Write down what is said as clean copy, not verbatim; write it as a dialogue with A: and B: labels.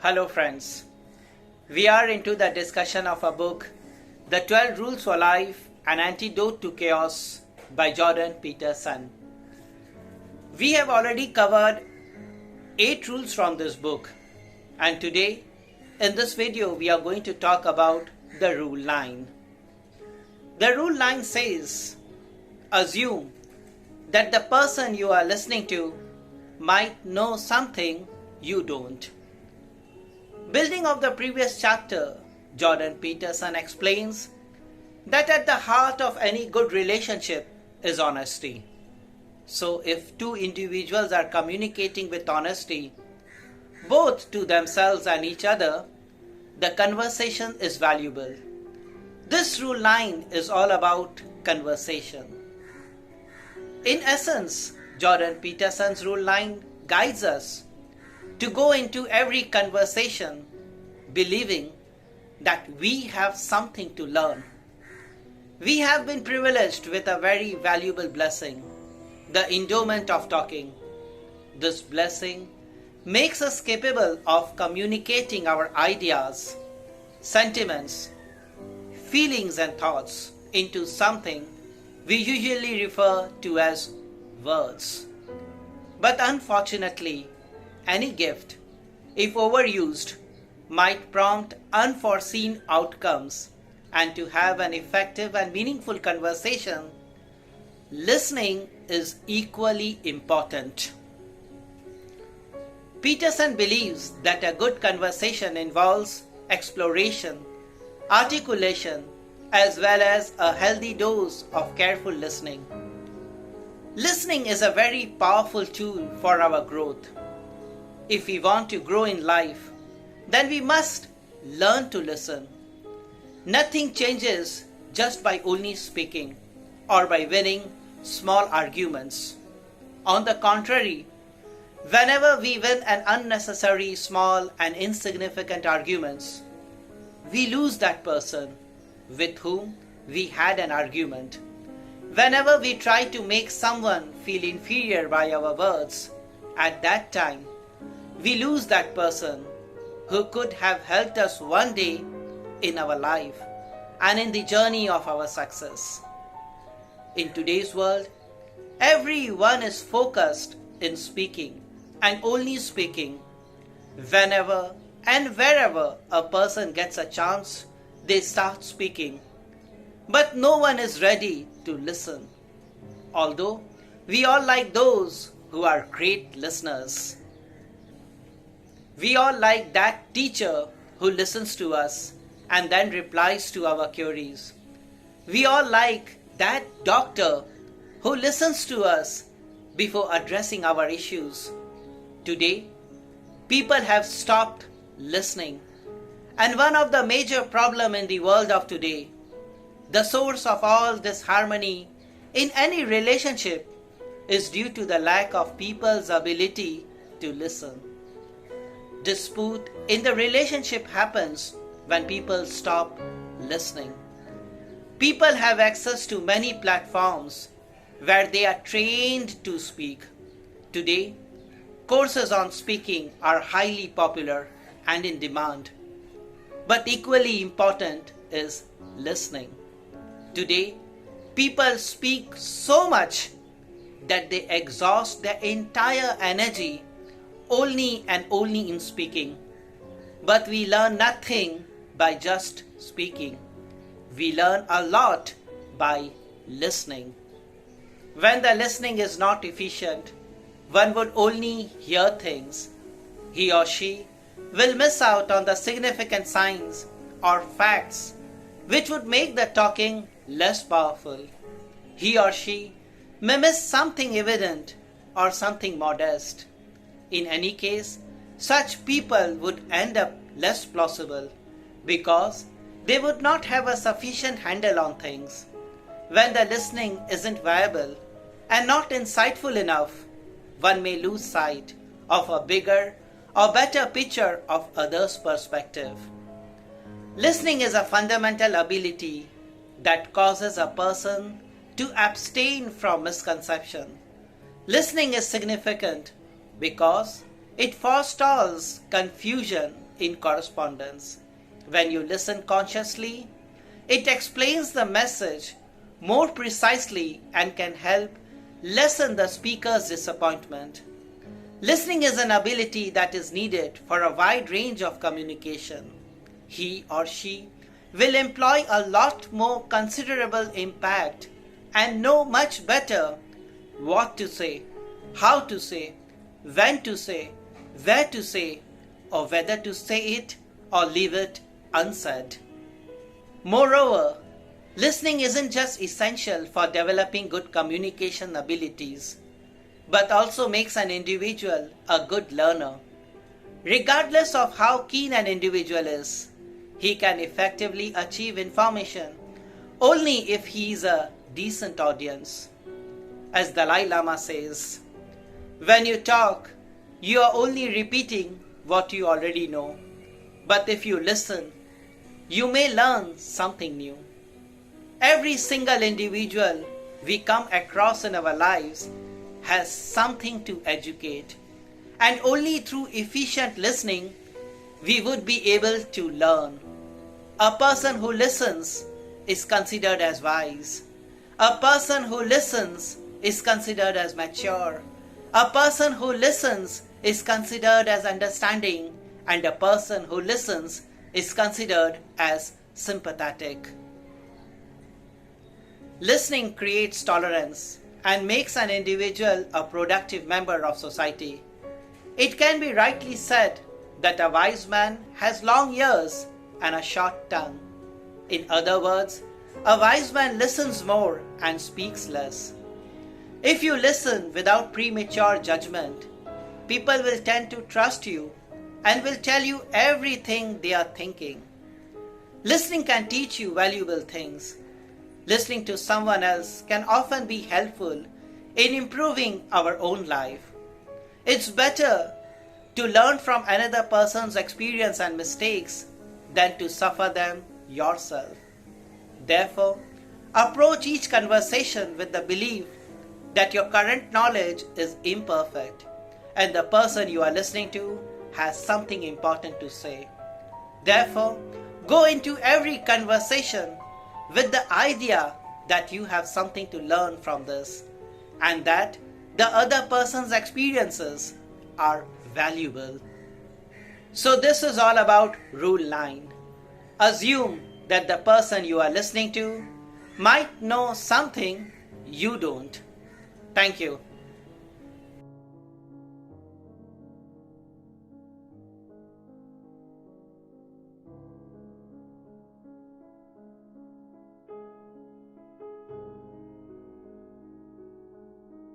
A: Hello friends, we are into the discussion of a book, The 12 Rules for Life, An Antidote to Chaos by Jordan Peterson. We have already covered 8 rules from this book, and today in this video we are going to talk about the rule 9. The rule 9 says, assume that the person you are listening to might know something you don't. Building off the previous chapter, Jordan Peterson explains that at the heart of any good relationship is honesty. So if two individuals are communicating with honesty, both to themselves and each other, the conversation is valuable. This rule 9 is all about conversation. In essence, Jordan Peterson's rule 9 guides us to go into every conversation believing that we have something to learn. We have been privileged with a very valuable blessing, the endowment of talking. This blessing makes us capable of communicating our ideas, sentiments, feelings and thoughts into something we usually refer to as words. But unfortunately, any gift, if overused, might prompt unforeseen outcomes, and to have an effective and meaningful conversation, listening is equally important. Peterson believes that a good conversation involves exploration, articulation, as well as a healthy dose of careful listening. Listening is a very powerful tool for our growth. If we want to grow in life, then we must learn to listen. Nothing changes just by only speaking or by winning small arguments. On the contrary, whenever we win an unnecessary small and insignificant arguments, we lose that person with whom we had an argument. Whenever we try to make someone feel inferior by our words, at that time, we lose that person who could have helped us one day in our life and in the journey of our success. In today's world, everyone is focused in speaking and only speaking. Whenever and wherever a person gets a chance, they start speaking. But no one is ready to listen. Although we all like those who are great listeners. We all like that teacher who listens to us and then replies to our queries. We all like that doctor who listens to us before addressing our issues. Today, people have stopped listening. And one of the major problems in the world of today, the source of all disharmony in any relationship, is due to the lack of people's ability to listen. Dispute in the relationship happens when people stop listening. People have access to many platforms where they are trained to speak. Today, courses on speaking are highly popular and in demand. But equally important is listening. Today, people speak so much that they exhaust their entire energy only and only in speaking. But we learn nothing by just speaking. We learn a lot by listening. When the listening is not efficient, one would only hear things. He or she will miss out on the significant signs or facts which would make the talking less powerful. He or she may miss something evident or something modest. In any case, such people would end up less plausible because they would not have a sufficient handle on things. When the listening isn't viable and not insightful enough, one may lose sight of a bigger or better picture of others' perspective. Listening is a fundamental ability that causes a person to abstain from misconception. Listening is significant because it forestalls confusion in correspondence. When you listen consciously, it explains the message more precisely and can help lessen the speaker's disappointment. Listening is an ability that is needed for a wide range of communication. He or she will employ a lot more considerable impact and know much better what to say, how to say, when to say, where to say, or whether to say it or leave it unsaid. Moreover, listening isn't just essential for developing good communication abilities, but also makes an individual a good learner. Regardless of how keen an individual is, he can effectively achieve information only if he is a decent audience. As Dalai Lama says, when you talk, you are only repeating what you already know. But if you listen, you may learn something new. Every single individual we come across in our lives has something to educate, and only through efficient listening we would be able to learn. A person who listens is considered as wise. A person who listens is considered as mature. A person who listens is considered as understanding, and a person who listens is considered as sympathetic. Listening creates tolerance and makes an individual a productive member of society. It can be rightly said that a wise man has long ears and a short tongue. In other words, a wise man listens more and speaks less. If you listen without premature judgment, people will tend to trust you and will tell you everything they are thinking. Listening can teach you valuable things. Listening to someone else can often be helpful in improving our own life. It's better to learn from another person's experience and mistakes than to suffer them yourself. Therefore, approach each conversation with the belief that your current knowledge is imperfect and the person you are listening to has something important to say. Therefore, go into every conversation with the idea that you have something to learn from this and that the other person's experiences are valuable. So this is all about Rule 9. Assume that the person you are listening to might know something you don't. Thank you.